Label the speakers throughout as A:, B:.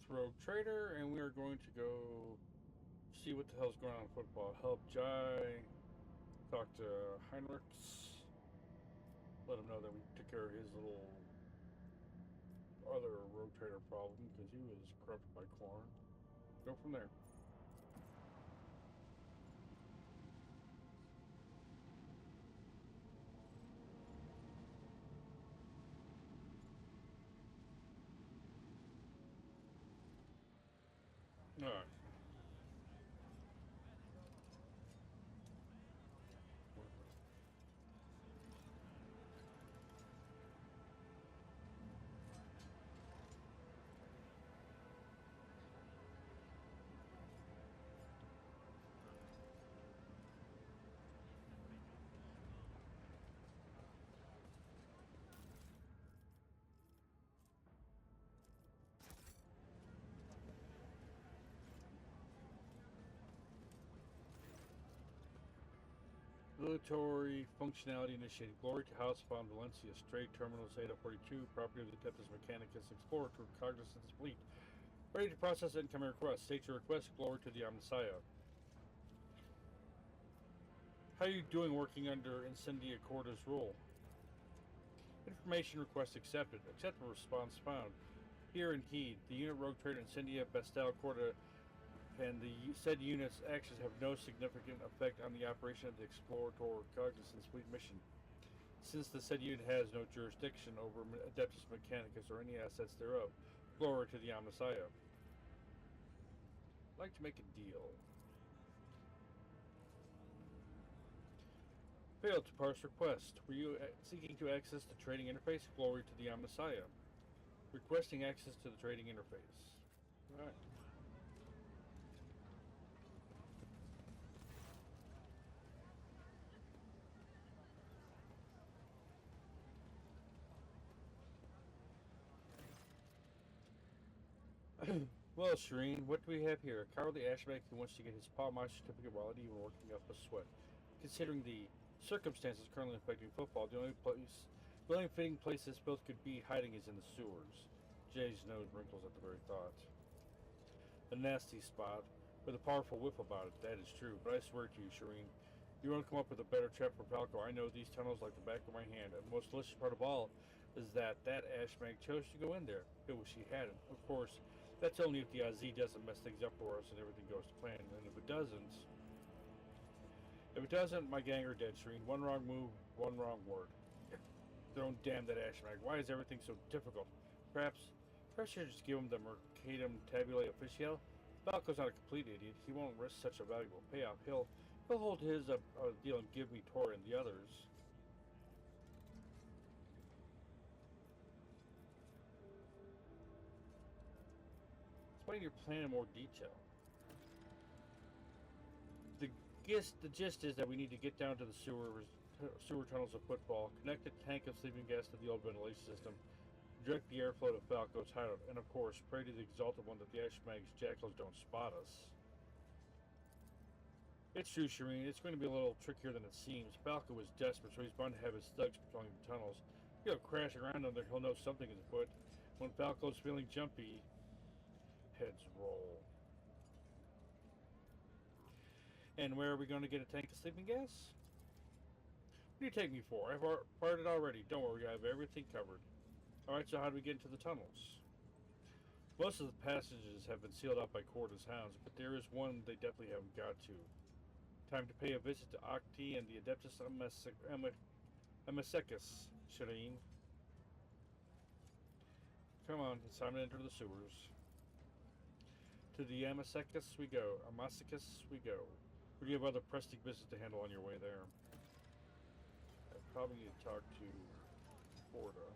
A: Rogue Trader, and we are going to go see what the hell's going on in football. Help Jai, talk to Heinrichs, let him know that we took care of his little other Rogue Trader problem because he was corrupted by Corn. Go from there. All right. Military functionality initiated. Glory to House von Valencia. Stray Terminals Ada 42. Property of the Tempest Mechanicus Explorer to Cognizance Fleet. Ready to process incoming request. State your request. Glory to the Omnissiah. How are you doing working under Incendia Corda's rule? Information request accepted. Acceptable response found. Hear and heed. The unit Rogue Trader Incendia Bastel Corda and the said unit's actions have no significant effect on the operation of the Explorator Cognizance Fleet mission. Since the said unit has no jurisdiction over Adeptus Mechanicus or any assets thereof, glory to the Omnissiah. I'd like to make a deal. Failed to parse request. Were you seeking to access the trading interface? Glory to the Omnissiah. Requesting access to the trading interface. Alright. Well, Shireen, what do we have here? A cowardly ashbag who wants to get his Palmage certificate while even working up a sweat. Considering the circumstances currently affecting football, the only fitting place this build could be hiding is in the sewers. Jay's nose wrinkles at the very thought. A nasty spot, with a powerful whiff about it, that is true, but I swear to you, Shireen, you won't come up with a better trap for Falco. I know these tunnels like the back of my hand, and the most delicious part of all is that ashbag chose to go in there. It was she hadn't. Of course, that's only if the AZ doesn't mess things up for us and everything goes to plan. And if it doesn't, my gang are dead, Shireen. One wrong move, one wrong word. Don't damn that ashbag. Why is everything so difficult? Perhaps I should just give him the Mercatum Tabulae Official. Falco's not a complete idiot. He won't risk such a valuable payoff. He'll hold his deal and give me Tor and the others. Explain your plan in more detail. The gist is that we need to get down to the sewer tunnels of Footfall, connect the tank of sleeping gas to the old ventilation system, direct the airflow to Falco's hideout, and of course, pray to the Exalted One that the Ashmag's jackals don't spot us. It's true, Shireen. It's going to be a little trickier than it seems. Falco is desperate, so he's bound to have his thugs patrolling the tunnels. If you go crashing around them, he'll know something is afoot. When Falco's feeling jumpy, heads roll. And where are we going to get a tank of sleeping gas? What do you take me for? I've fired it already. Don't worry, I have everything covered. Alright, so how do we get into the tunnels? Most of the passages have been sealed up by Corda's hounds, but there is one they definitely haven't got to. Time to pay a visit to Octi and the Adeptus Amesecus, Shireen. Come on, it's time to enter the sewers. To the Amesecus we go. Amesecus we go. Or do you have other pressing business to handle on your way there? I probably need to talk to Corda.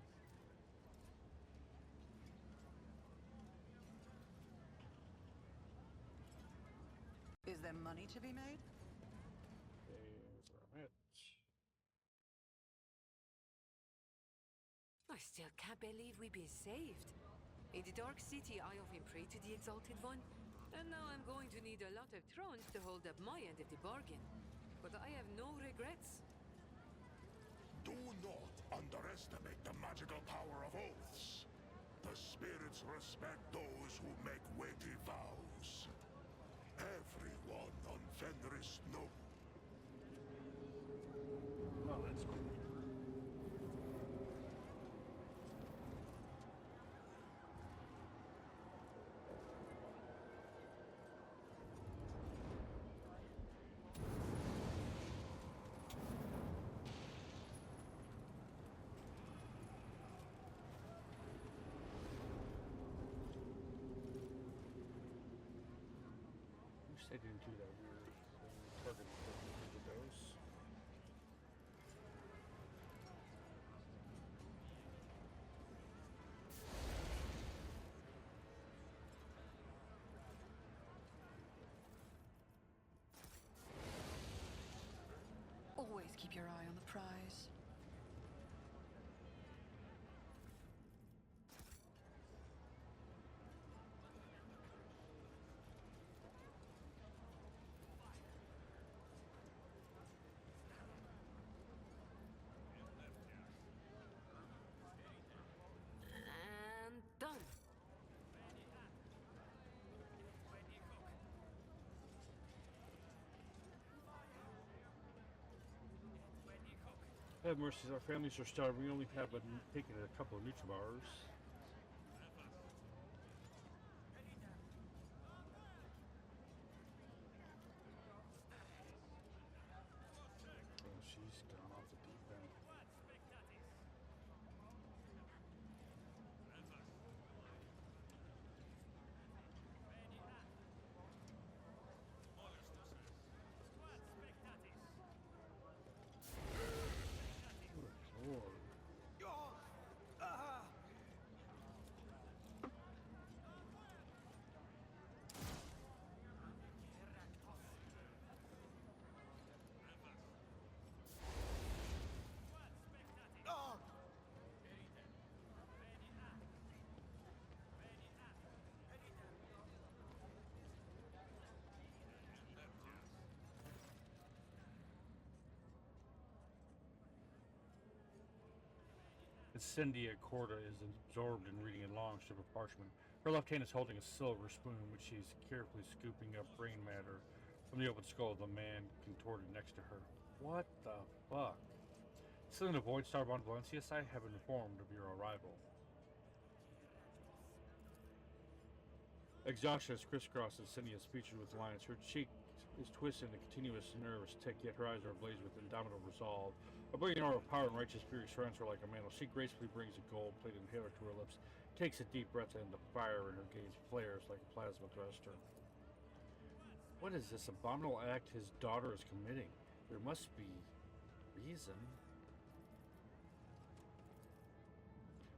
B: Is there money to be made?
C: I still can't believe we've been saved. In the Dark City, I often pray to the Exalted One, and now I'm going to need a lot of thrones to hold up my end of the bargain. But I have no regrets.
D: Do not underestimate the magical power of oaths. The The spirits respect those who make weighty vows. Everyone on Fenris knows.
A: Oh, that's cool. Wish they didn't do that weird target with those.
B: Always keep your eye on the prize.
C: And done.
A: Have mercy, our families are starving. We only have been taking a couple of Nutri-Bars. Oh, she's gone off the deep end. Good Lord. Incendia Corda is absorbed in reading a long strip of parchment. Her left hand is holding a silver spoon, which she is carefully scooping up brain matter from the open skull of the man contorted next to her. What the fuck? Still in the Void Star Von Valencius, I have been informed of your arrival. Exhaustion has crisscrossed Incendia's features with lines. Her cheek is twisted in a continuous nervous tick, yet her eyes are ablaze with indomitable resolve. A brilliant aura of power and righteous fury surrounds her like a mantle. She gracefully brings a gold-plated inhaler to her lips, takes a deep breath, and the fire in her gaze flares like a plasma thruster. What is this abominable act his daughter is committing? There must be reason.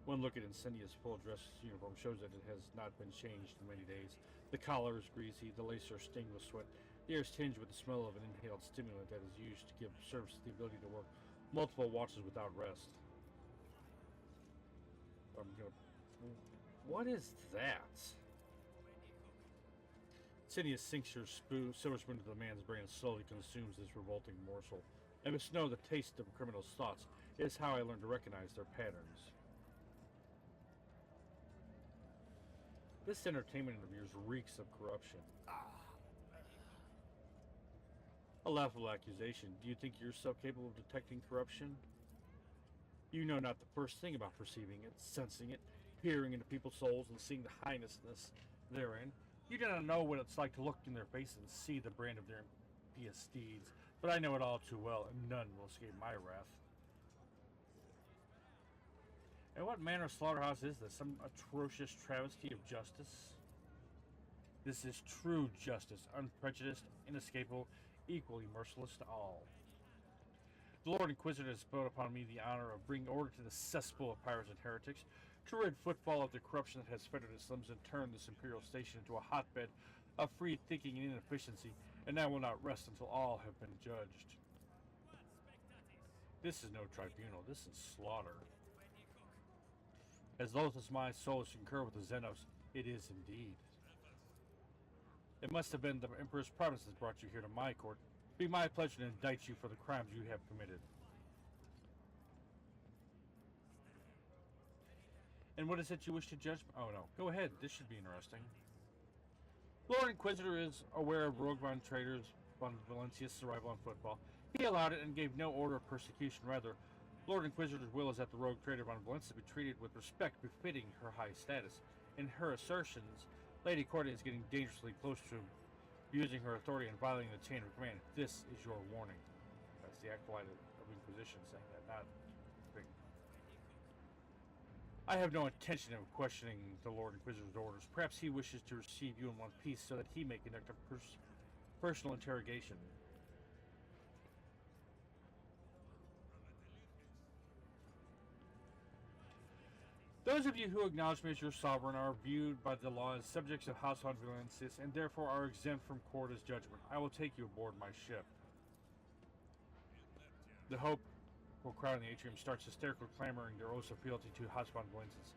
A: One look at Incendia's full dress uniform shows that it has not been changed in many days. The collar is greasy, the laces are stained with sweat, the air is tinged with the smell of an inhaled stimulant that is used to give servants the ability to work multiple watches without rest. What is that? Incendia sinks her silver spoon into the man's brain and slowly consumes this revolting morsel. I must know the taste of a criminal's thoughts. It is how I learn to recognize their patterns. This entertainment of yours reeks of corruption. A laughable accusation. Do you think you're so capable of detecting corruption? You know not the first thing about perceiving it, sensing it, peering into people's souls and seeing the heinousness therein. You do not know what it's like to look in their faces and see the brand of their impious deeds, but I know it all too well, and none will escape my wrath. And what manner of slaughterhouse is this? Some atrocious travesty of justice? This is true justice, unprejudiced, inescapable, equally merciless to all. The Lord Inquisitor has bestowed upon me the honor of bringing order to the cesspool of pirates and heretics, to rid Footfall of the corruption that has fettered its limbs and turned this imperial station into a hotbed of free thinking and inefficiency, and I will not rest until all have been judged. This is no tribunal, this is slaughter. As loath as my soul is to concur with the Xenos, it is indeed. It must have been the Emperor's providence that brought you here to my court. It be my pleasure to indict you for the crimes you have committed. And what is it you wish to judge? Oh no, go ahead. This should be interesting. Lord Inquisitor is aware of Rogue Von Trader's von Valencia's arrival on Footfall. He allowed it and gave no order of persecution. Rather, Lord Inquisitor's will is that the Rogue Trader von Valencia be treated with respect befitting her high status. In her assertions, Lady Corday is getting dangerously close to using her authority and violating the chain of command. This is your warning. That's the acolyte of Inquisition saying that, not Big. I have no intention of questioning the Lord Inquisitor's orders. Perhaps he wishes to receive you in one piece so that he may conduct a personal interrogation. Those of you who acknowledge me as your sovereign are viewed by the law as subjects of House von Valencius and therefore are exempt from court as judgment. I will take you aboard my ship. The hopeful crowd in the atrium starts hysterically clamoring their oaths of fealty to House von Valencius.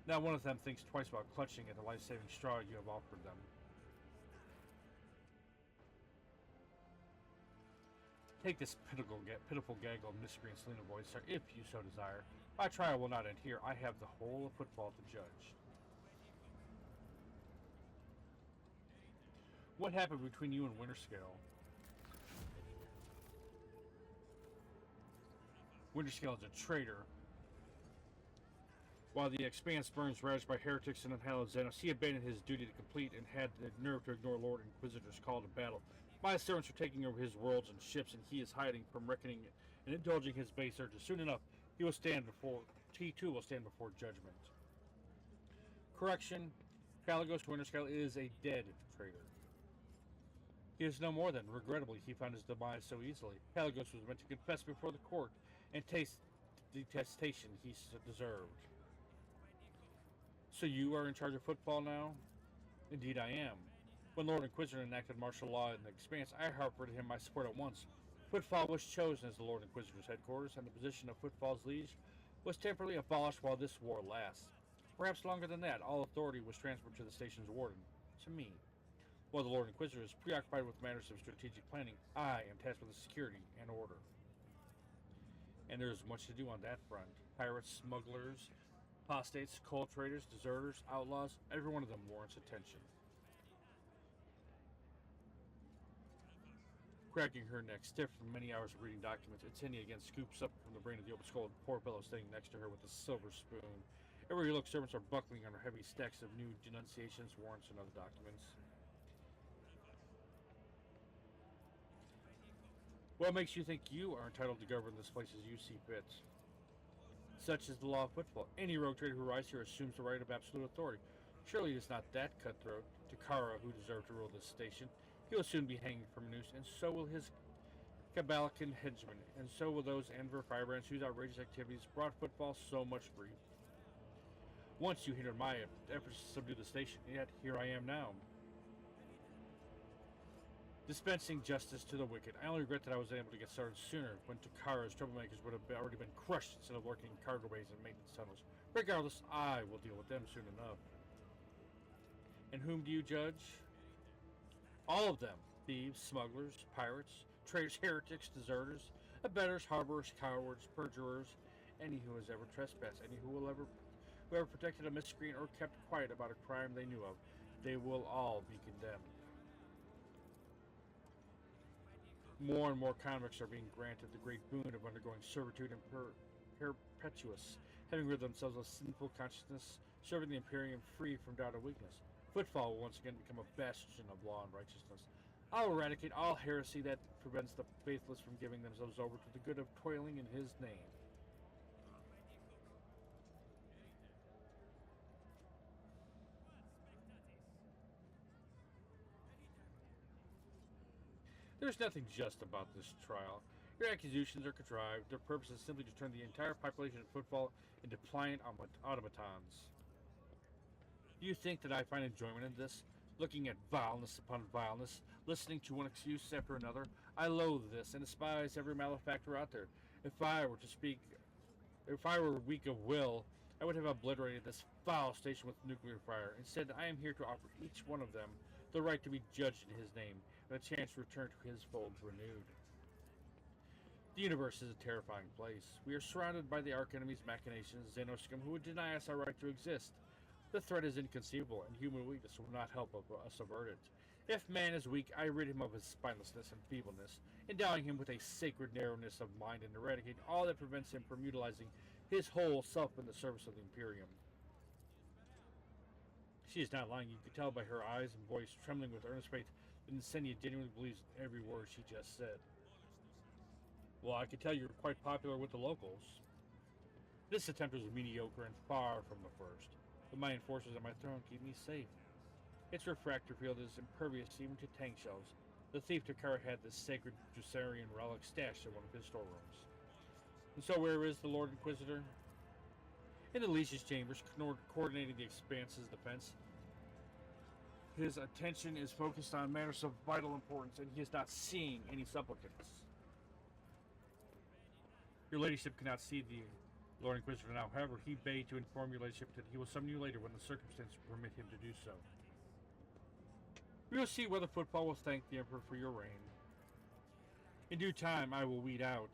A: Not one of them thinks twice about clutching at the life-saving straw you have offered them. Take this pitiful gaggle of miscreant Selena voice, sir, if you so desire. My trial will not end here. I have the whole of Footfall to judge. What happened between you and Winterscale? Winterscale is a traitor. While the Expanse burns ravaged by heretics and unhallowed Xenos, he abandoned his duty to complete and had the nerve to ignore Lord Inquisitor's call to battle. My servants are taking over his worlds and ships, and he is hiding from reckoning and indulging his base urges. Soon enough, he too will stand before judgment. Correction, Caligos Winterscale is a dead traitor. He is no more than, regrettably, he found his demise so easily. Caligos was meant to confess before the court and taste the detestation he deserved. So you are in charge of Footfall now? Indeed I am. When Lord Inquisitor enacted martial law in the Expanse, I offered him my support at once. Footfall was chosen as the Lord Inquisitor's headquarters, and the position of Footfall's liege was temporarily abolished while this war lasts. Perhaps longer than that, all authority was transferred to the station's warden, to me. While the Lord Inquisitor is preoccupied with matters of strategic planning, I am tasked with the security and order. And there is much to do on that front. Pirates, smugglers, apostates, coal traders, deserters, outlaws, every one of them warrants attention. Cracking her neck stiff from many hours of reading documents, Etienne again scoops up from the brain of the open skull poor fellow standing next to her with a silver spoon. Everywhere you look, servants are buckling under heavy stacks of new denunciations, warrants, and other documents. What makes you think you are entitled to govern this place as you see fit? Such is the law of Footfall. Any rogue trader who rides here assumes the right of absolute authority. Surely it is not that cutthroat to Kara who deserved to rule this station. He will soon be hanging from a noose, and so will his Cabalican henchmen, and so will those Anver firebrands whose outrageous activities brought Footfall so much grief. Once you hindered my efforts to subdue the station, yet here I am now. Dispensing justice to the wicked. I only regret that I was able to get started sooner, when Takara's troublemakers would have already been crushed instead of lurking in cargo bays and maintenance tunnels. Regardless, I will deal with them soon enough. And whom do you judge? All of them. Thieves, smugglers, pirates, traitors, heretics, deserters, abettors, harborers, cowards, perjurers, any who has ever trespassed, any who ever protected a miscreant or kept quiet about a crime they knew of. They will all be condemned. More and more convicts are being granted the great boon of undergoing servitude and perpetuous, having rid themselves of sinful consciousness, serving the Imperium free from doubt or weakness. Footfall will once again become a bastion of law and righteousness. I'll eradicate all heresy that prevents the faithless from giving themselves over to the good of toiling in his name. There's nothing just about this trial. Your accusations are contrived. Their purpose is simply to turn the entire population of Footfall into pliant automatons. Do you think that I find enjoyment in this? Looking at vileness upon vileness, listening to one excuse after another? I loathe this and despise every malefactor out there. If I were weak of will, I would have obliterated this foul station with nuclear fire. Instead, I am here to offer each one of them the right to be judged in his name, and a chance to return to his fold renewed. The universe is a terrifying place. We are surrounded by the Archenemy's machinations, Xenoscum, who would deny us our right to exist. The threat is inconceivable, and human weakness will not help us avert it. If man is weak, I rid him of his spinelessness and feebleness, endowing him with a sacred narrowness of mind and eradicating all that prevents him from utilizing his whole self in the service of the Imperium. She is not lying. You can tell by her eyes and voice trembling with earnest faith that Insenia genuinely believes every word she just said. Well, I can tell you're quite popular with the locals. This attempt was mediocre and far from the first, but my enforcers at my throne keep me safe. Its refractor field is impervious even to tank shells. The thief Takara had this sacred Jussarian relic stashed in one of his storerooms. And so where is the Lord Inquisitor? In the Leash's chambers, coordinating the Expanse's defense. His attention is focused on matters of vital importance, and he is not seeing any supplicants. Your ladyship cannot see the Lord Inquisitor now. However, he bade to inform your ladyship that he will summon you later when the circumstances permit him to do so. We will see whether Footfall will thank the Emperor for your reign. In due time, I will weed out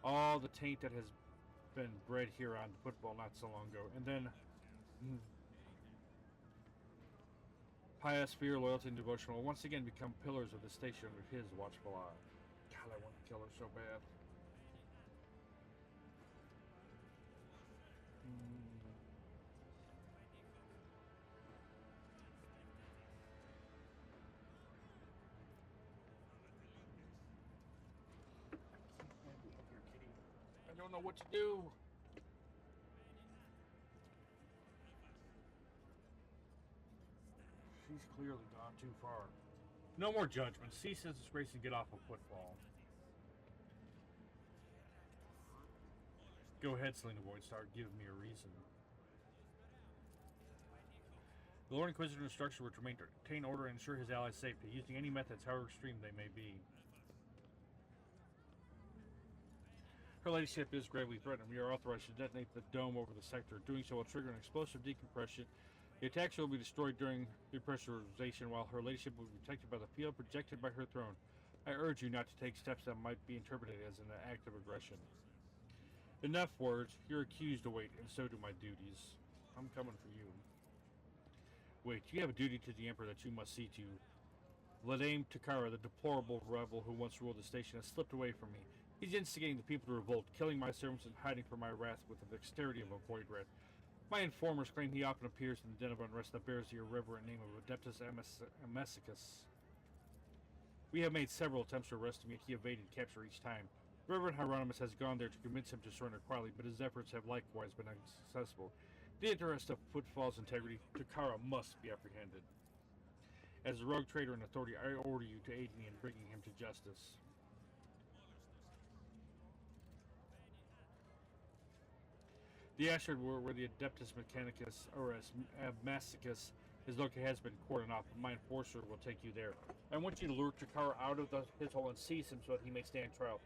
A: all the taint that has been bred here on Football not so long ago, and then pious fear, loyalty, and devotion will once again become pillars of the station under his watchful eye. God, I want to kill her so bad. I don't know what to do. She's clearly gone too far. No more judgment. Cease this disgrace and get off of Footfall. Go ahead, Selena Voidstar. Give me a reason. The Lord Inquisitor instructs you to maintain order and ensure his allies' safety, using any methods, however extreme they may be. Her ladyship is gravely threatened. We are authorized to detonate the dome over the sector. Doing so will trigger an explosive decompression. The attack will be destroyed during depressurization, while her ladyship will be protected by the field projected by her throne. I urge you not to take steps that might be interpreted as an act of aggression. Enough words. Your accused await, and so do my duties. I'm coming for you. Wait, you have a duty to the Emperor that you must see to. Vladimir Takara, the deplorable rebel who once ruled the station, has slipped away from me. He's instigating the people to revolt, killing my servants and hiding from my wrath with the dexterity of a void rat. My informers claim he often appears in the den of unrest that bears the irreverent name of Adeptus Amesicus. We have made several attempts to arrest him, yet he evaded capture each time. Reverend Hieronymus has gone there to convince him to surrender quietly, but his efforts have likewise been unsuccessful. In the interest of Footfall's integrity, Takara must be apprehended. As a rogue traitor and authority, I order you to aid me in bringing him to justice. The asteroid where the Adeptus Mechanicus, or as Massicus, is located has been cordoned off. My enforcer will take you there. I want you to lure Takara out of his hole and seize him so that he may stand trial.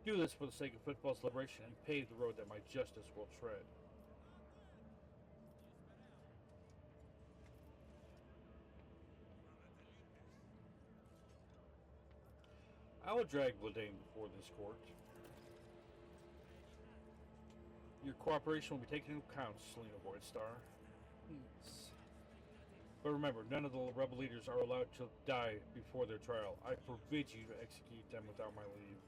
A: Do this for the sake of Footfall's liberation and pave the road that my justice will tread. I will drag Vladimir before this court. Your cooperation will be taken into account, Selena Voidstar. Please. But remember, none of the rebel leaders are allowed to die before their trial. I forbid you to execute them without my leave.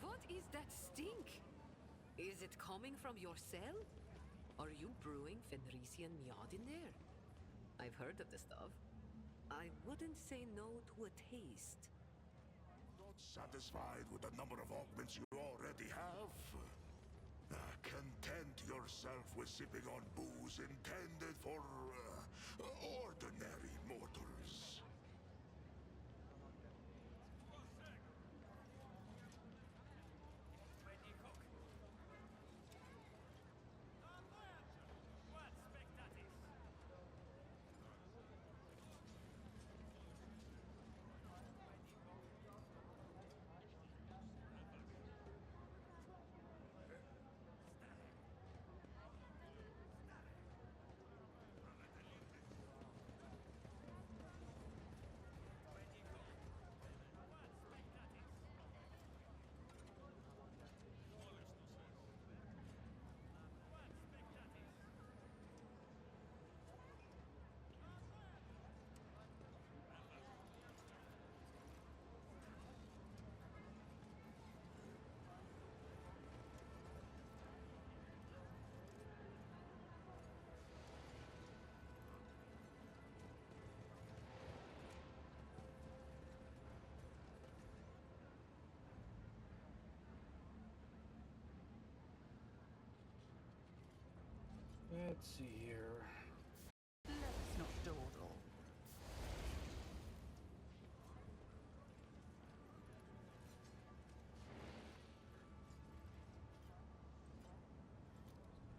C: What is that stink? Is it coming from your cell? Are you brewing Fenrisian mead in there? I've heard of the stuff. I wouldn't say no to a taste.
D: Not satisfied with the number of augments you already have? Content yourself with sipping on booze intended for ordinary mortals.
A: Let's see here.
B: Let's not dawdle.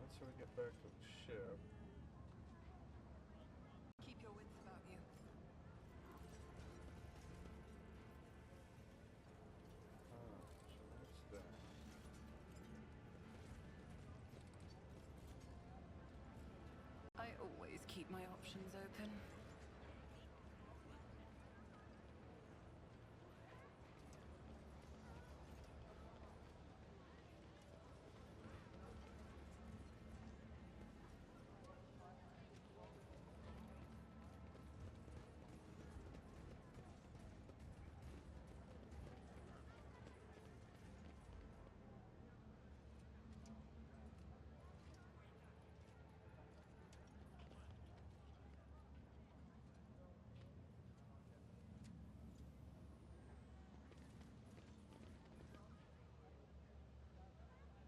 A: Let's see we get back to the ship.
B: Keep your wits about you.
A: So what's that?
B: I always keep my options open.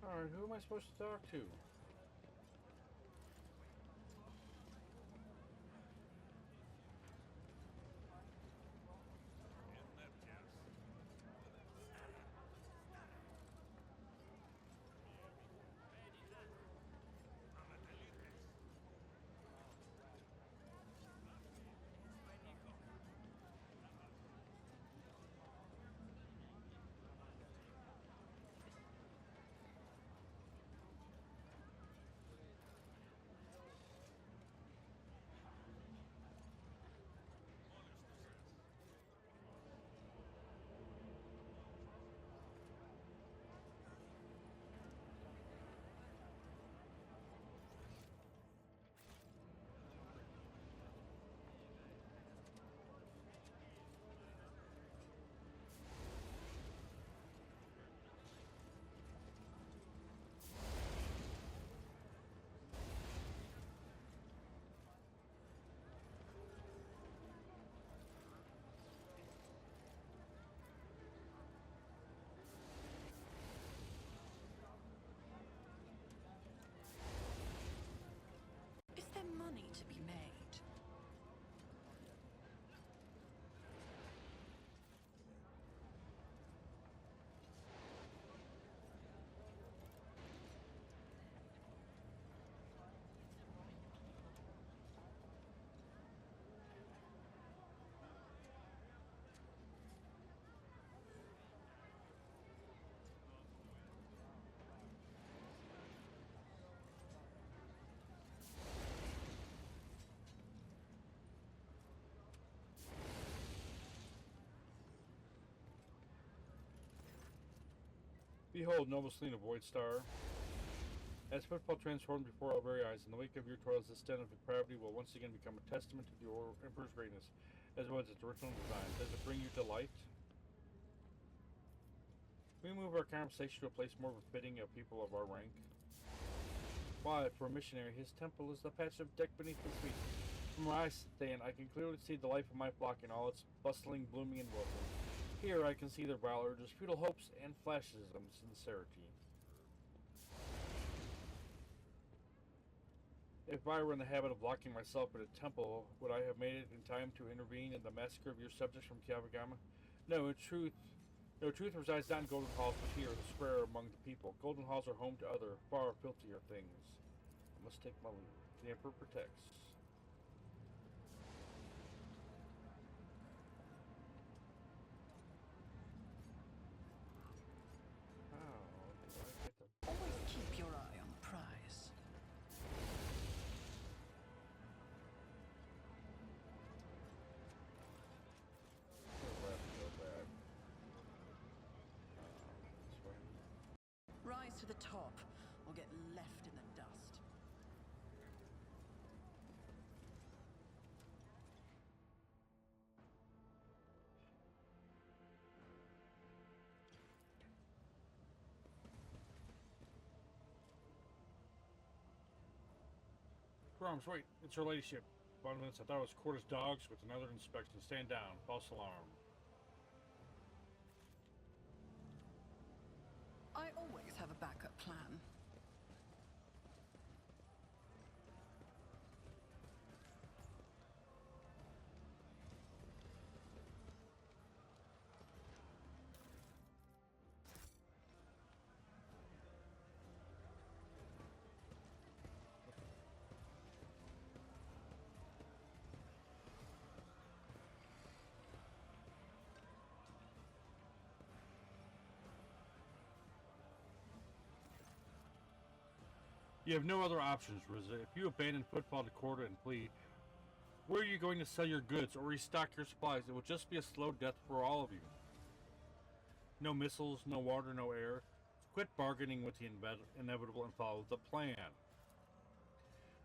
A: Alright, who am I supposed to talk to?
B: Is there money to be made?
A: Behold, noble Selena Voidstar. As Footfall transformed before our very eyes, in the wake of your toils, this den of depravity will once again become a testament to the Emperor's greatness, as well as its original design. Does it bring you delight? We move our conversation to a place more befitting of people of our rank. Why, for a missionary, his temple is the patch of deck beneath his feet. From where I stand, I can clearly see the life of my flock in all its bustling, blooming, and welcome. Here I can see their vile urges, futile hopes, and flashes of sincerity. If I were in the habit of locking myself in a temple, would I have made it in time to intervene in the massacre of your subjects from Kiavagama? No, truth resides not in golden halls, but here, in the square among the people. Golden halls are home to other, far filthier things. I must take my leave. The Emperor protects. How do I get them?
B: Always keep your eye on the prize. Rise to the top, or get left in the dust.
A: Grom's, wait, it's her ladyship. Bonavents, I thought it was quarters dogs with another inspection. Stand down. False alarm.
B: I always have a backup plan.
A: You have no other options, Riza. If you abandon Footfall to Corda and flee, where are you going to sell your goods or restock your supplies? It will just be a slow death for all of you. No missiles, no water, no air. Quit bargaining with the inevitable and follow the plan.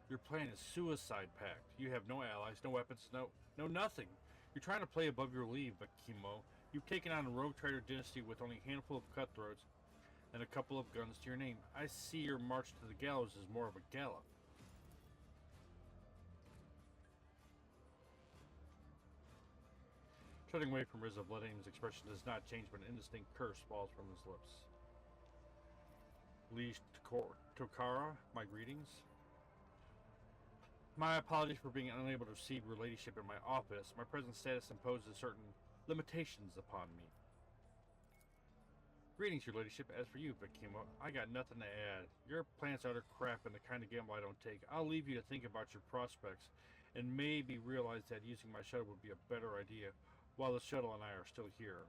A: Your plan is suicide pact. You have no allies, no weapons, no nothing. You're trying to play above your league, Bakimo. You've taken on a rogue trader dynasty with only a handful of cutthroats and a couple of guns to your name. I see your march to the gallows as more of a gallop. Turning away from Riza, Bloodaim's expression does not change, but an indistinct curse falls from his lips. Liege Tokara, my greetings. My apologies for being unable to receive your ladyship in my office. My present status imposes certain limitations upon me. Greetings, your ladyship. As for you, Bakimo, I got nothing to add. Your plan's utter crap and the kind of gamble I don't take. I'll leave you to think about your prospects and maybe realize that using my shuttle would be a better idea while the shuttle and I are still here.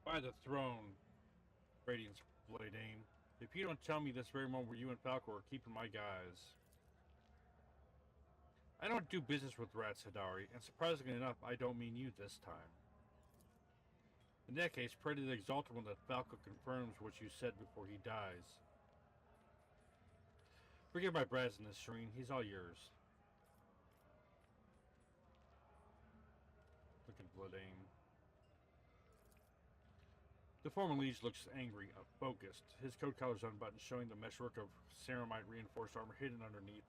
A: By the throne, Radiance Bloodaim. If you don't tell me this very moment where you and Falco are keeping my guys. I don't do business with rats, Hidari, and surprisingly enough, I don't mean you this time. In that case, pray to the Exalted One that Falco confirms what you said before he dies. Forgive my brazeness, Shireen. He's all yours. Look at Bloodaim. The former liege looks angry, focused. His coat collar's unbuttoned, showing the meshwork of ceramite reinforced armor hidden underneath.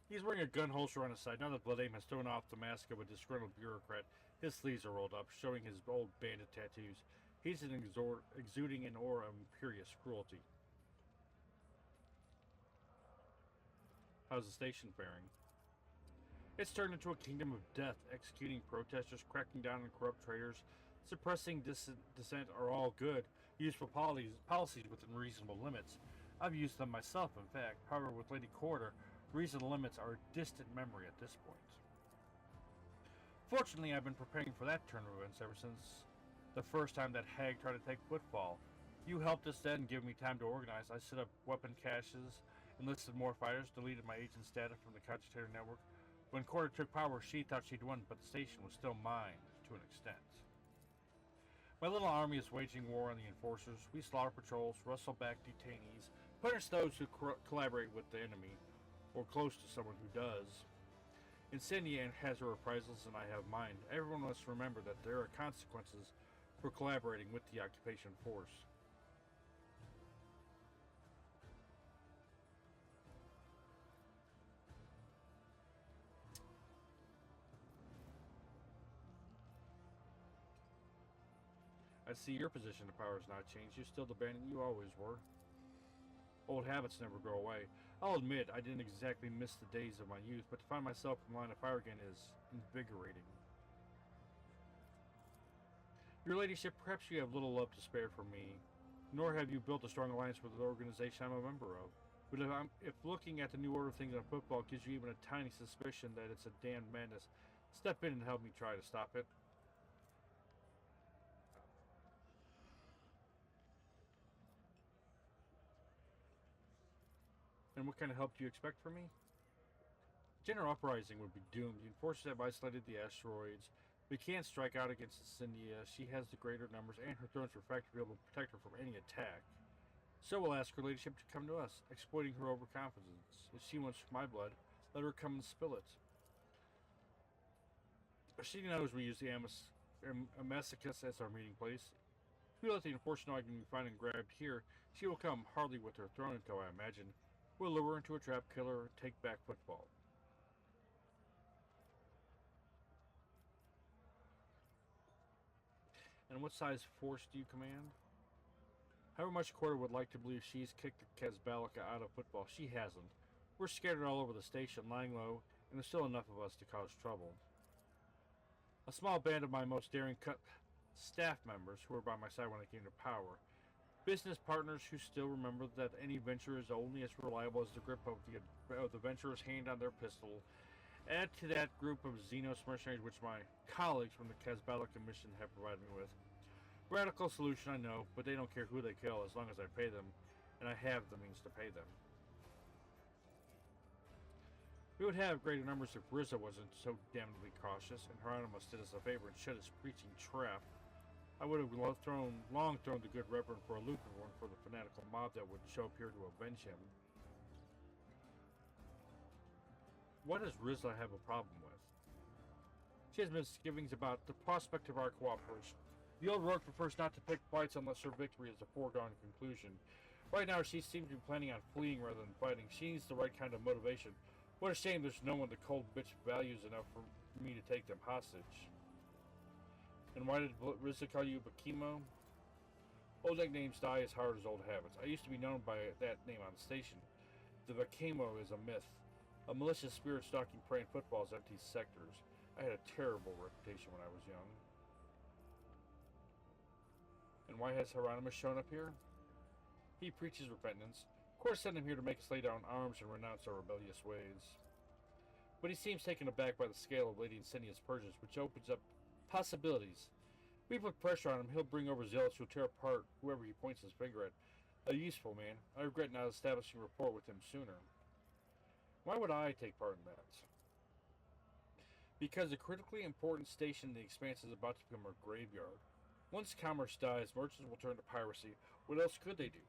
A: He's wearing a gun holster on his side. Now that Bloodaim has thrown off the mask of a disgruntled bureaucrat, his sleeves are rolled up, showing his old bandit tattoos. He's exuding an aura of imperious cruelty. How's the station faring? It's turned into a kingdom of death, executing protesters, cracking down on corrupt traitors, suppressing dissent are all good, useful policies within reasonable limits. I've used them myself, in fact. However, with Lady Corder, reasonable limits are a distant memory at this point. Fortunately, I've been preparing for that turn of events ever since the first time that hag tried to take Footfall. You helped us then, giving me time to organize. I set up weapon caches, enlisted more fighters, deleted my agent's data from the Cogitator network. When Corder took power, she thought she'd won, but the station was still mine, to an extent. My little army is waging war on the enforcers. We slaughter patrols, wrestle back detainees, punish those who collaborate with the enemy, or close to someone who does. Incendia has her reprisals and I have mine. Everyone must remember that there are consequences for collaborating with the occupation force. I see your position of power has not changed. You're still the bandit you always were. Old habits never go away. I'll admit, I didn't exactly miss the days of my youth, but to find myself in line of fire again is invigorating. Your ladyship, perhaps you have little love to spare for me, nor have you built a strong alliance with the organization I'm a member of. But if looking at the new order of things on football gives you even a tiny suspicion that it's a damned madness, step in and help me try to stop it. And what kind of help do you expect from me? General uprising would be doomed. The enforcers have isolated the asteroids. We can't strike out against Cynthia. She has the greater numbers, and her thrones were factored to be able to protect her from any attack. So we'll ask her ladyship to come to us, exploiting her overconfidence. If she wants my blood, let her come and spill it. She knows we use the Amesicus as our meeting place. If we let the enforcer know I can be found and grabbed here, she will come, hardly with her throne until I imagine. We'll lure her into a trap, kill her, take back Footfall. And what size force do you command? However much Quarter would like to believe she's kicked the Kazbalika out of Football, she hasn't. We're scattered all over the station, lying low, and there's still enough of us to cause trouble. A small band of my most daring staff members who were by my side when I came to power. Business partners who still remember that any venture is only as reliable as the grip of the venturer's hand on their pistol. Add to that group of Xenos mercenaries which my colleagues from the Kazbalika mission have provided me with. Radical solution, I know, but they don't care who they kill as long as I pay them, and I have the means to pay them. We would have greater numbers if Rizza wasn't so damnably cautious, and Hieronymus did us a favor and shut his preaching trap. I would have long thrown the good Reverend for a loop if it weren't for the fanatical mob that would show up here to avenge him. What does Rizla have a problem with? She has misgivings about the prospect of our cooperation. The old rogue prefers not to pick fights unless her victory is a foregone conclusion. Right now, she seems to be planning on fleeing rather than fighting. She needs the right kind of motivation. What a shame there's no one the cold bitch values enough for me to take them hostage. And why did Rizza call you Bakimo? Old nicknames die as hard as old habits. I used to be known by that name on the station. The Bakimo is a myth. A malicious spirit stalking prey in Football's empty sectors. I had a terrible reputation when I was young. And why has Hieronymus shown up here? He preaches repentance. Of course, sent him here to make us lay down arms and renounce our rebellious ways. But he seems taken aback by the scale of Lady Insignia's purges, which opens up possibilities. We put pressure on him, he'll bring over zealots who'll tear apart whoever he points his finger at. A useful man. I regret not establishing rapport with him sooner. Why would I take part in that? Because a critically important station in the Expanse is about to become a graveyard. Once commerce dies, merchants will turn to piracy. What else could they do?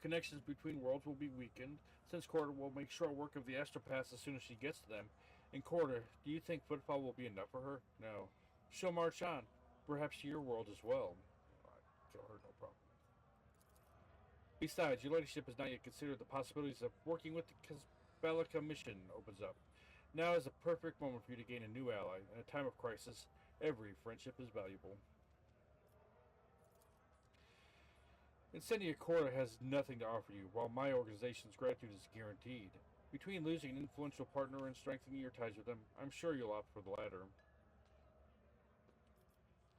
A: Connections between worlds will be weakened, since Corda will make short work of the Astropaths as soon as she gets to them. And Corda, do you think Footfall will be enough for her? No. She'll march on, perhaps to your world as well. I'd kill her, no problem. Besides, your ladyship has not yet considered the possibilities of working with the Kazbalika mission opens up. Now is the perfect moment for you to gain a new ally. In a time of crisis, every friendship is valuable. Incendia Corda has nothing to offer you, while my organization's gratitude is guaranteed. Between losing an influential partner and strengthening your ties with them, I'm sure you'll opt for the latter.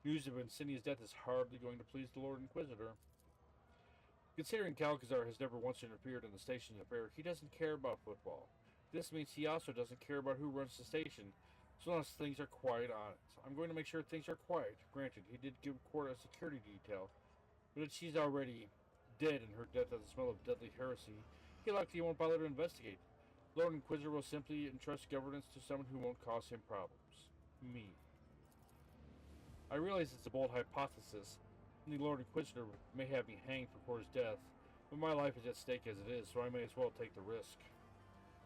A: News of Incendia's death is hardly going to please the Lord Inquisitor. Considering Calcazar has never once interfered in the station's affair, he doesn't care about Football. This means he also doesn't care about who runs the station, so long as things are quiet on it. I'm going to make sure things are quiet. Granted, he did give Corda a security detail, but she's already dead and her death has the smell of deadly heresy. He likely won't bother to investigate. Lord Inquisitor will simply entrust governance to someone who won't cause him problems. Me. I realize it's a bold hypothesis, and the Lord Inquisitor may have me hanged for Corda's death, but my life is at stake as it is, so I may as well take the risk.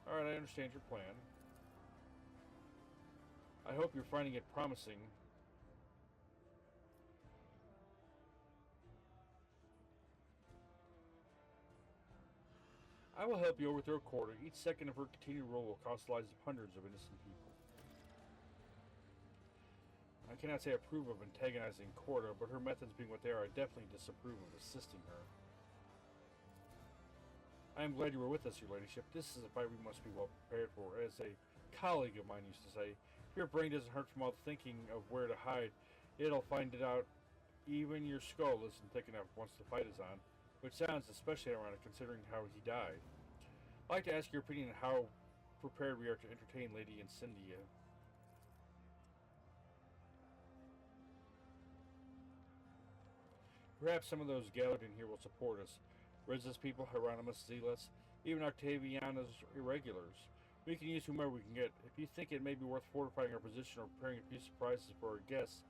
A: Alright, I understand your plan. I hope you're finding it promising. I will help you overthrow Corda. Each second of her continued rule will cost the lives of hundreds of innocent people. I cannot say I approve of antagonizing Corda, but her methods being what they are, I definitely disapprove of assisting her. I am glad you were with us, your ladyship. This is a fight we must be well prepared for. As a colleague of mine used to say, if your brain doesn't hurt from all the thinking of where to hide, it'll find it out. Even your skull isn't thick enough once the fight is on, which sounds especially ironic considering how he died. I'd like to ask your opinion on how prepared we are to entertain Lady Incendia. Perhaps some of those gathered in here will support us. Riz's people, Hieronymus, Zealots, even Octaviana's irregulars. We can use whomever we can get. If you think it may be worth fortifying our position or preparing a few surprises for our guests,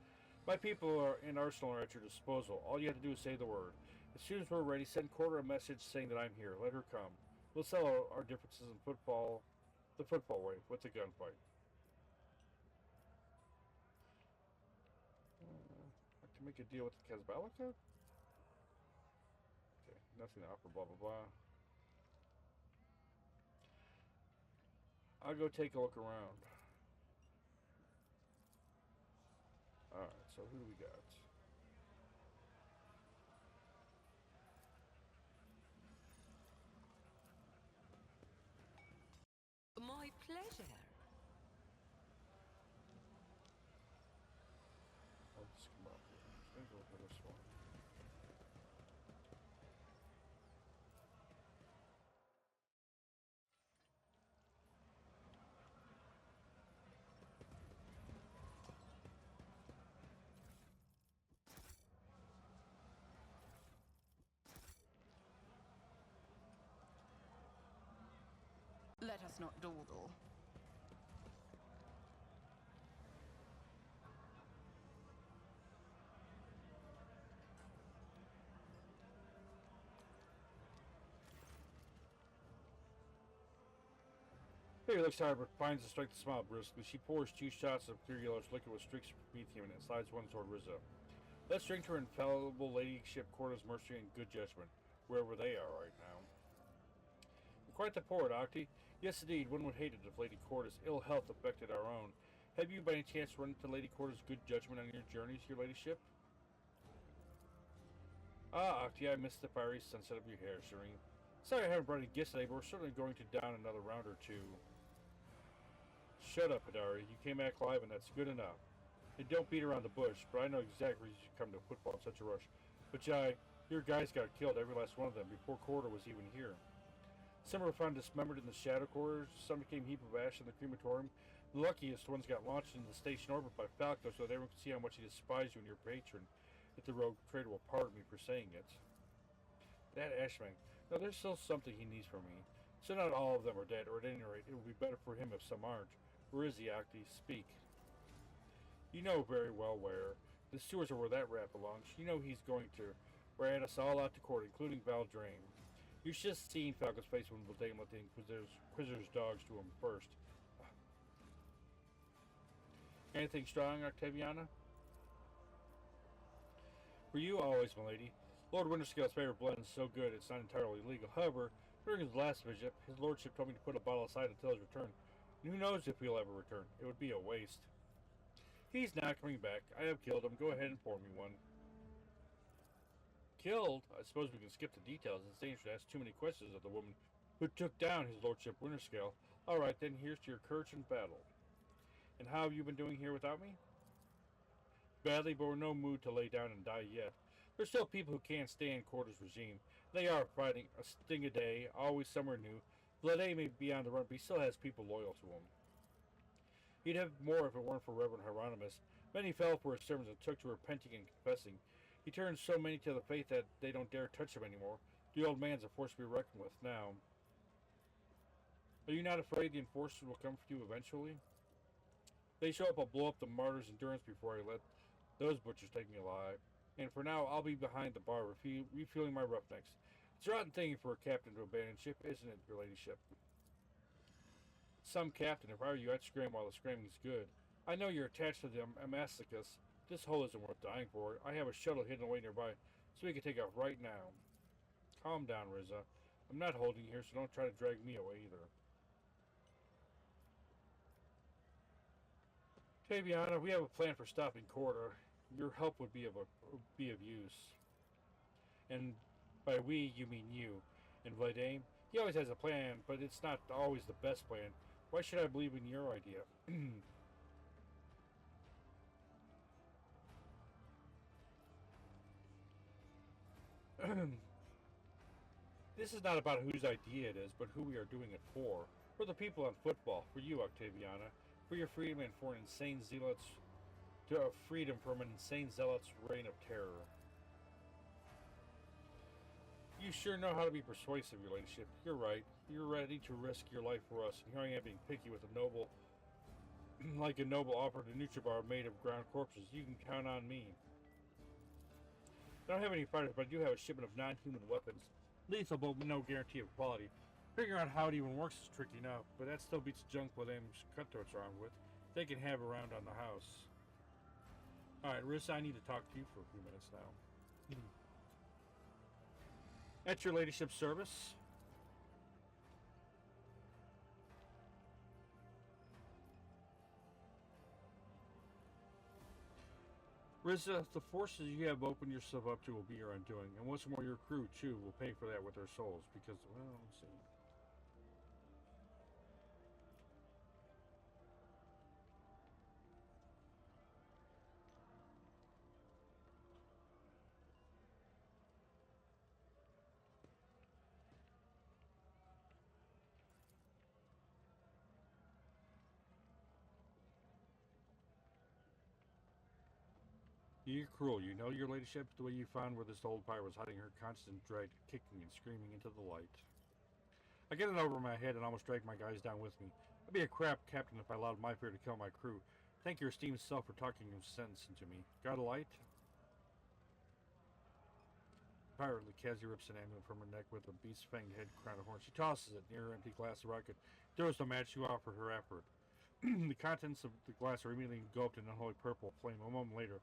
A: my people in Arsenal are at your disposal. All you have to do is say the word. As soon as we're ready, send Corda a message saying that I'm here. Let her come. We'll settle our differences in football, the football way, with the gunfight. I can make a deal with the Casbalica? Okay, nothing to offer, blah, blah, blah. I'll go take a look around. Alright, so who do we got?
C: My pleasure.
A: I'll just come up here. I'm just gonna go for this one.
B: Let us not dawdle.
A: Baby looks tired, but finds the strength to smile briskly. She pours 2 shots of clear yellowish liquid with streaks of promethium in it, slides one toward Rizzo. Let's drink to her infallible ladyship Corda's mercy and good judgment, wherever they are right now. You're quite the poet, Octi. Yes, indeed, one would hate it if Lady Corda's ill health affected our own. Have you by any chance run into Lady Corda's good judgment on your journeys, your ladyship? Ah, Octi, I missed the fiery sunset of your hair, Serene. Sorry I haven't brought any gifts today, but we're certainly going to down another round or two. Shut up, Hidari. You came back alive, and that's good enough. And don't beat around the bush, but I know exactly reasons you come to football in such a rush. But Jai, your guys got killed, every last one of them, before Corda was even here. Some were found dismembered in the shadow quarters, some became a heap of ash in the crematorium. The luckiest ones got launched into the station orbit by Falco so that everyone could see how much he despised you and your patron, if the rogue traitor will pardon me for saying it. That Ashman. Now there's still something he needs from me. So not all of them are dead, or at any rate, it would be better for him if some aren't. Where is he, Octi? Speak. You know very well where. The stewards are where that rat belongs. You know he's going to rat us all out to court, including Valdrain. You should have seen Falco's face when Valdrain let the Inquisitor's dogs to him first. Anything strong, Octaviana? For you, always, milady. Lord Winterscale's favorite blend is so good it's not entirely legal. However, during his last visit, his lordship told me to put a bottle aside until his return. And who knows if he'll ever return. It would be a waste. He's not coming back. I have killed him. Go ahead and pour me one. Killed? I suppose we can skip the details. It's dangerous to ask too many questions of the woman who took down his lordship Winterscale. Alright, then here's to your courage and battle. And how have you been doing here without me? Badly, but we're in no mood to lay down and die yet. There's still people who can't stand Corda's regime. They are fighting a sting a day, always somewhere new. Vlade may be on the run, but he still has people loyal to him. He'd have more if it weren't for Reverend Hieronymus. Many fell for his sermons and took to repenting and confessing. He turned so many to the faith that they don't dare touch him anymore. The old man's a force to be reckoned with now. Are you not afraid the enforcers will come for you eventually? If they show up, I'll blow up the martyr's endurance before I let those butchers take me alive. And for now, I'll be behind the bar, refueling my roughnecks. It's a rotten thing for a captain to abandon ship, isn't it, your ladyship? Some captain, if I were you, I'd scram while the scramming's good. I know you're attached to the Amasticus. This hole isn't worth dying for. I have a shuttle hidden away nearby, so we can take off right now. Calm down, Rizza. I'm not holding you here, so don't try to drag me away either. Taviana, we have a plan for stopping Corda. Your help would be of use. And by we, you mean you. And Vladame, he always has a plan, but it's not always the best plan. Why should I believe in your idea? This is not about whose idea it is, but who we are doing it for. For the people on Football, for you, Octaviana, for your freedom and for an insane zealot's freedom from an insane zealot's reign of terror. You sure know how to be persuasive, your ladyship. You're right. You're ready to risk your life for us, and here I am being picky with a noble, like a noble offer to Nutribar made of ground corpses. You can count on me. I don't have any fighters, but I do have a shipment of non-human weapons. Lethal, but no guarantee of quality. Figuring out how it even works is tricky enough, but that still beats junk with Aim's cutthroats are armed with. They can have around on the house. Alright, Rissa, I need to talk to you for a few minutes now. At your ladyship's service. Rizza, the forces you have opened yourself up to will be your undoing, and once more your crew, too, will pay for that with their souls, because, well, let's see. You're cruel, you know, your ladyship, the way you found where this old pirate was hiding her constant dread, kicking and screaming into the light. I get it over my head and almost drag my guys down with me. I'd be a crap captain if I allowed my fear to kill my crew. Thank your esteemed self for talking sense into me. Got a light? Pirate Cassie rips an amulet from her neck with a beast-fanged head crown of horns. She tosses it near her empty glass of rocket. Throws the match you offer her effort. The contents of the glass are immediately engulfed in unholy purple flame. A moment later,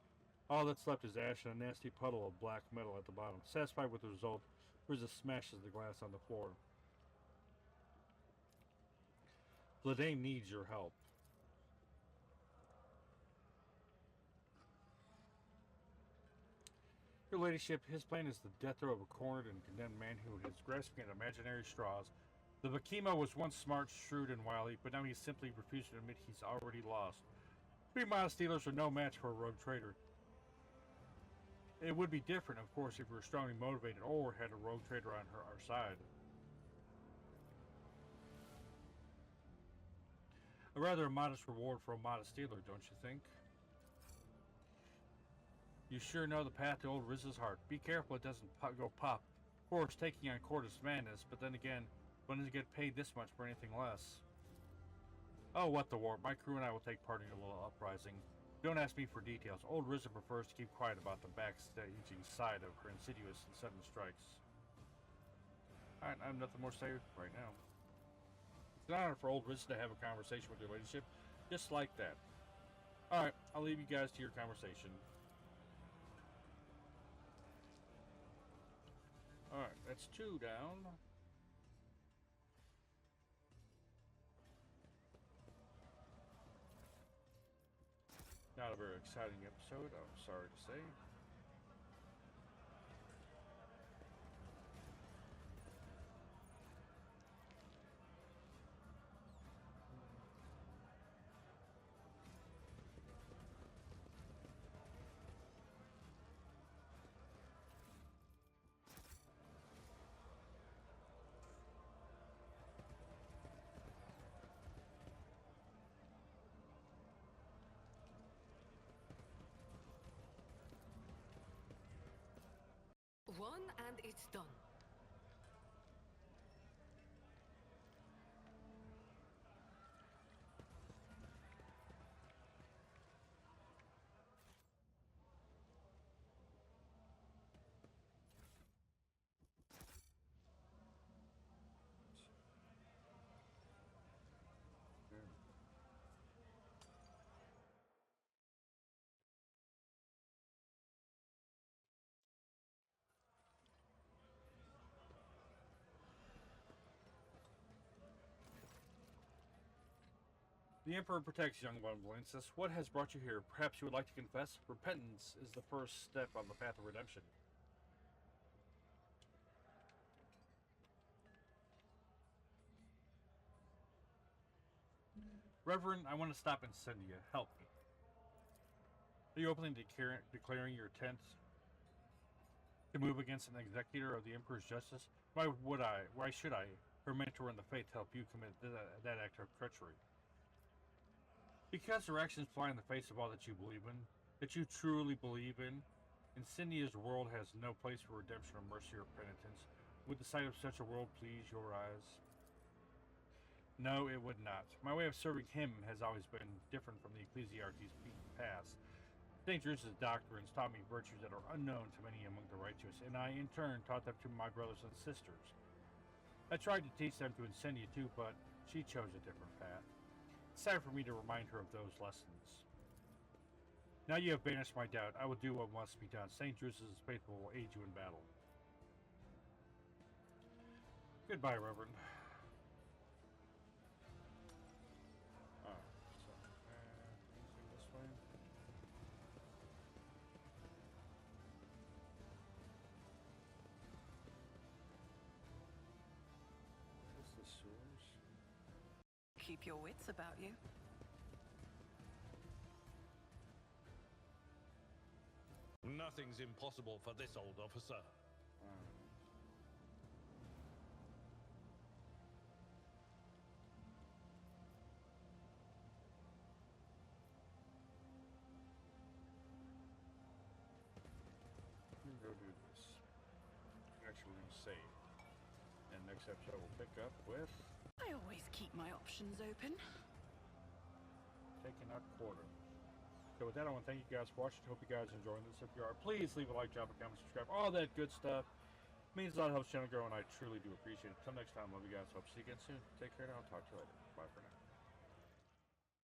A: all that's left is ash and a nasty puddle of black metal at the bottom. Satisfied with the result, Rizza smashes the glass on the floor. Vladame needs your help. Your ladyship, his plan is the death row of a cornered and condemned man who is grasping at imaginary straws. The Bakimo was once smart, shrewd, and wily, but now he simply refuses to admit he's already lost. 3 modest dealers are no match for a rogue trader. It would be different, of course, if we were strongly motivated or had a rogue trader on our side. A rather modest reward for a modest dealer, don't you think? You sure know the path to old Riz's heart. Be careful it doesn't go pop. Of course, taking on court is madness, but then again, when does it get paid this much for anything less? Oh, what the warp. My crew and I will take part in a little uprising. Don't ask me for details. Old Rizza prefers to keep quiet about the backstaging side of her insidious and sudden strikes. Alright, I have nothing more to say right now. It's an honor for old Rizza to have a conversation with your ladyship, just like that. Alright, I'll leave you guys to your conversation. Alright, that's 2 down. Not a very exciting episode, I'm sorry to say.
C: One and it's done.
A: The Emperor protects young one, Valensis. What has brought you here? Perhaps you would like to confess? Repentance is the first step on the path of redemption. Reverend, I want to stop Incendia. Help me. Are you openly declaring your intent to move against an executor of the Emperor's justice? Why would I? Why should I, her mentor in the faith, help you commit that act of treachery? Because her actions fly in the face of all that you believe in, that you truly believe in. Incendia's world has no place for redemption or mercy or penitence. Would the sight of such a world please your eyes? No, it would not. My way of serving him has always been different from the ecclesiarchy's past. St. Drusus' doctrines taught me virtues that are unknown to many among the righteous, and I, in turn, taught them to my brothers and sisters. I tried to teach them to Incendia too, but she chose a different path. It's time for me to remind her of those lessons. Now you have banished my doubt. I will do what must be done. St. Drusus' faithful will aid you in battle. Goodbye, Reverend. This way. Is this sewers?
B: Keep your wits about you.
E: Nothing's impossible for this old officer.
A: Go do this. Actually, we're going to save. And next episode we'll pick up with
B: I always keep my options open.
A: taking out quarter. So with that, I want to thank you guys for watching. Hope you guys are enjoying this. If you are, please leave a like, drop a comment, subscribe, all that good stuff. It means a lot, helps the channel grow, and I truly do appreciate it. Until next time, love you guys. Hope to see you again soon. Take care, and I'll talk to you later. Bye for now.